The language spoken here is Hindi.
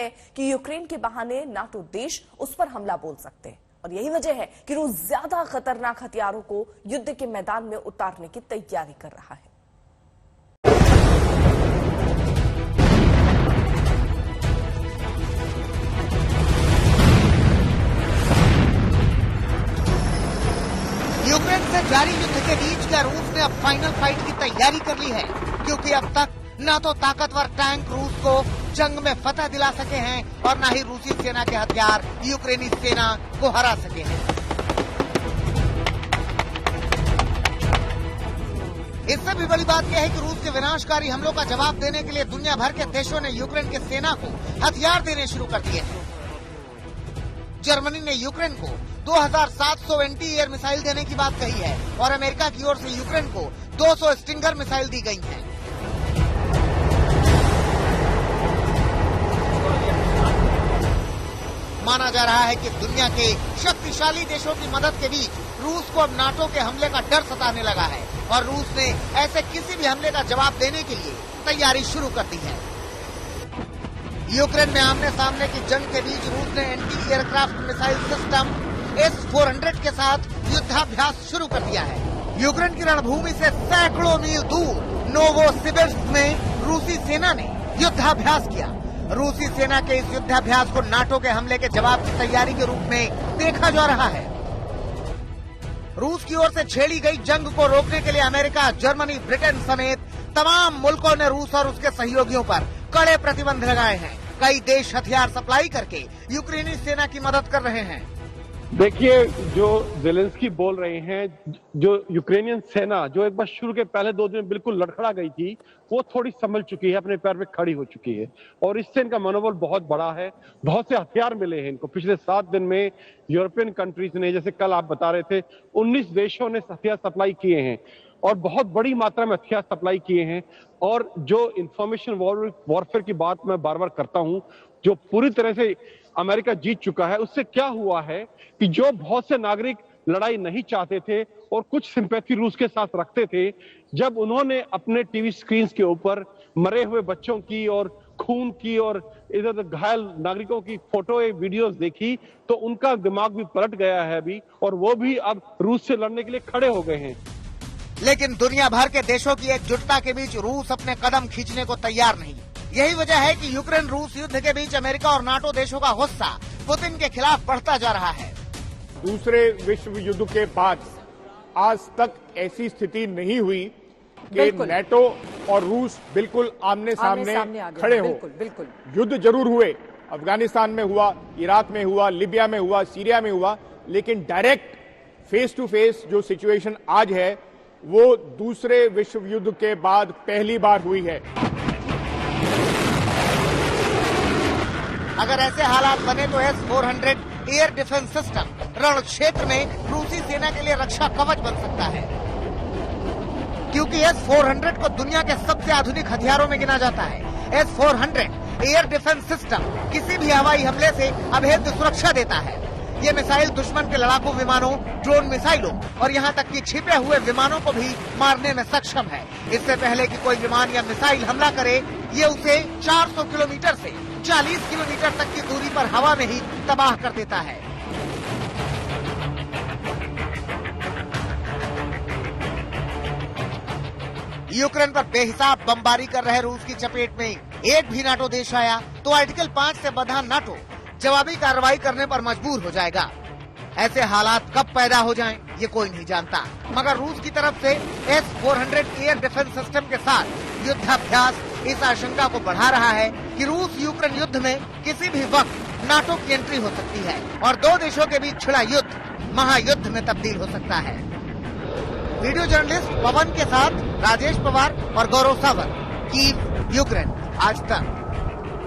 कि यूक्रेन के बहाने नाटो देश उस पर हमला बोल सकते हैं और यही वजह है कि रूस ज्यादा खतरनाक हथियारों को युद्ध के मैदान में उतारने की तैयारी कर रहा है। यूक्रेन से जारी युद्ध के बीच क्या रूस ने अब फाइनल फाइट की तैयारी कर ली है, क्योंकि अब तक न तो ताकतवर टैंक रूस को जंग में फतह दिला सके हैं और न ही रूसी सेना के हथियार यूक्रेनी सेना को हरा सके हैं। इससे भी बड़ी बात यह है कि रूस के विनाशकारी हमलों का जवाब देने के लिए दुनिया भर के देशों ने यूक्रेन की सेना को हथियार देने शुरू कर दिए हैं। जर्मनी ने यूक्रेन को 2700 एंटी एयर मिसाइल देने की बात कही है और अमेरिका की ओर से यूक्रेन को 200 स्टिंगर मिसाइल दी गई हैं। माना जा रहा है कि दुनिया के शक्तिशाली देशों की मदद के बीच रूस को अब नाटो के हमले का डर सताने लगा है और रूस ने ऐसे किसी भी हमले का जवाब देने के लिए तैयारी शुरू कर दी है। यूक्रेन में आमने सामने की जंग के बीच रूस ने anti aircraft missile system S-400 के साथ युद्धाभ्यास शुरू कर दिया है। यूक्रेन की रणभूमि से सैकड़ों मील दूर नोवोसिबिर्स्क में रूसी सेना ने युद्धाभ्यास किया। रूसी सेना के इस युद्धाभ्यास को नाटो के हमले के जवाब की तैयारी के रूप में देखा जा रहा है। रूस की ओर से छेड़ी गई जंग को रोकने के लिए अमेरिका, जर्मनी, ब्रिटेन समेत तमाम मुल्कों ने रूस और उसके सहयोगियों पर कड़े प्रतिबंध लगाए हैं। कई देश हथियार सप्लाई करके यूक्रेनी सेना की मदद कर रहे हैं। देखिए, जो ज़ेलेंस्की बोल रहे हैं, जो यूक्रेनियन सेना जो एक बार शुरू के पहले 2 दिन बिल्कुल लड़खड़ा गई थी, वो थोड़ी संभल चुकी है, अपने पैर पे खड़ी हो चुकी है और इससे इनका मनोबल बहुत बड़ा है। बहुत से हथियार मिले हैं इनको। पिछले 7 दिन में यूरोपियन कंट्रीज ने, जैसे कल आप बता रहे थे, 19 देशों ने हथियार सप्लाई किए हैं और बहुत बड़ी मात्रा में हथियार सप्लाई किए हैं। और जो इंफॉर्मेशन वॉरफेयर की बात मैं बार बार करता हूं, जो पूरी तरह से अमेरिका जीत चुका है, उससे क्या हुआ है कि जो बहुत से नागरिक लड़ाई नहीं चाहते थे और कुछ सिंपैथी रूस के साथ रखते थे, जब उन्होंने अपने टीवी स्क्रीन के ऊपर मरे हुए बच्चों की और खून की और इधर घायल नागरिकों की फोटो वीडियोस देखी, तो उनका दिमाग भी पलट गया है अभी और वो भी अब रूस से लड़ने के लिए खड़े हो गए हैं। लेकिन दुनिया भर के देशों की एकजुटता के बीच रूस अपने कदम खींचने को तैयार नहीं। यही वजह है कि यूक्रेन रूस युद्ध के बीच अमेरिका और नाटो देशों का गुस्सा पुतिन के खिलाफ बढ़ता जा रहा है। दूसरे विश्व युद्ध के बाद आज तक ऐसी स्थिति नहीं हुई कि नाटो और रूस बिल्कुल आमने सामने खड़े हो। बिल्कुल। युद्ध जरूर हुए, अफगानिस्तान में हुआ, इराक में हुआ, लिबिया में हुआ, सीरिया में हुआ, लेकिन डायरेक्ट फेस टू फेस जो सिचुएशन आज है वो दूसरे विश्व युद्ध के बाद पहली बार हुई है। अगर ऐसे हालात बने तो S-400 एयर डिफेंस सिस्टम रण क्षेत्र में रूसी सेना के लिए रक्षा कवच बन सकता है, क्योंकि S-400 को दुनिया के सबसे आधुनिक हथियारों में गिना जाता है। S-400 एयर डिफेंस सिस्टम किसी भी हवाई हमले से अभेद्य सुरक्षा देता है। ये मिसाइल दुश्मन के लड़ाकू विमानों, ड्रोन मिसाइलों और यहाँ तक कि छिपे हुए विमानों को भी मारने में सक्षम है। इससे पहले कि कोई विमान या मिसाइल हमला करे, ये उसे 400 किलोमीटर से 40 किलोमीटर तक की दूरी पर हवा में ही तबाह कर देता है। यूक्रेन पर बेहिसाब बमबारी कर रहे रूस की चपेट में एक भी नाटो देश आया तो आर्टिकल 5 से बंधा नाटो जवाबी कार्रवाई करने पर मजबूर हो जाएगा। ऐसे हालात कब पैदा हो जाएं, ये कोई नहीं जानता, मगर रूस की तरफ से S-400 एयर डिफेंस सिस्टम के साथ युद्धाभ्यास इस आशंका को बढ़ा रहा है कि रूस यूक्रेन युद्ध में किसी भी वक्त नाटो की एंट्री हो सकती है और 2 देशों के बीच छिड़ा युद्ध महायुद्ध में तब्दील हो सकता है। वीडियो जर्नलिस्ट पवन के साथ राजेश पवार और गौरव सावंत, कीव, यूक्रेन आज तक।